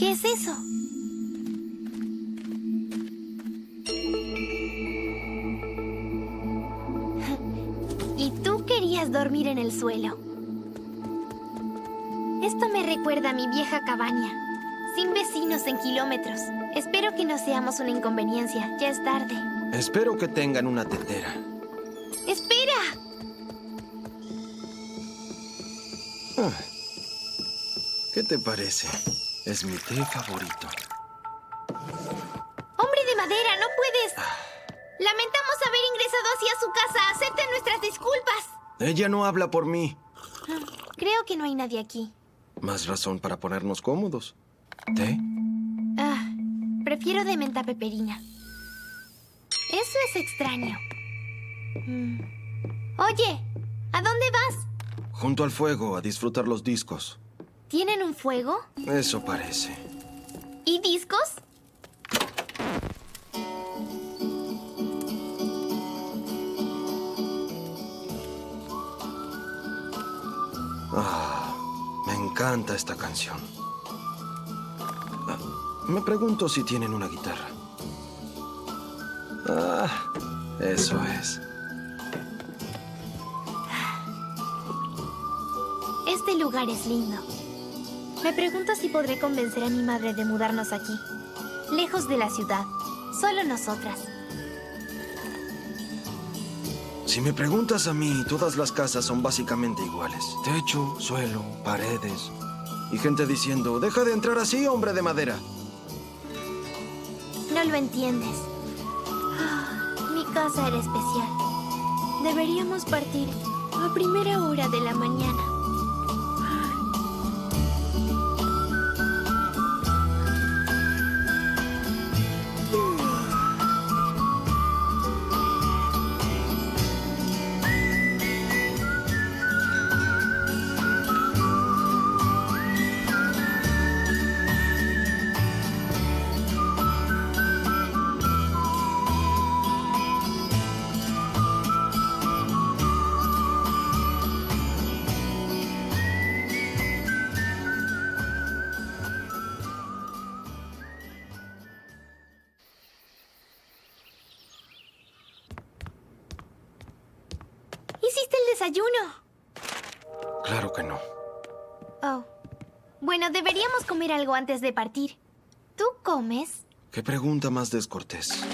¿Qué es eso? Y tú querías dormir en el suelo. Esto me recuerda a mi vieja cabaña, sin vecinos en kilómetros. Espero que no seamos una inconveniencia. Ya es tarde. Espero que tengan una tetera. ¡Espera! ¿Qué te parece? Es mi té favorito. ¡Hombre de madera, no puedes! Lamentamos haber ingresado hacia su casa. Acepten nuestras disculpas. Ella no habla por mí. Creo que no hay nadie aquí. Más razón para ponernos cómodos. ¿Té? Prefiero de menta peperina. Eso es extraño. Oye, ¿a dónde vas? Junto al fuego a disfrutar los discos. ¿Tienen un fuego? Eso parece. ¿Y discos? Me encanta esta canción. Me pregunto si tienen una guitarra. Eso es. Este lugar es lindo. Me pregunto si podré convencer a mi madre de mudarnos aquí. Lejos de la ciudad. Solo nosotras. Si me preguntas a mí, todas las casas son básicamente iguales. Techo, suelo, paredes. Y gente diciendo, deja de entrar así, hombre de madera. No lo entiendes. Mi casa era especial. Deberíamos partir a primera hora de la mañana. ¿Hiciste el desayuno? Claro que no. Oh. Bueno, deberíamos comer algo antes de partir. ¿Tú comes? ¿Qué pregunta más descortés?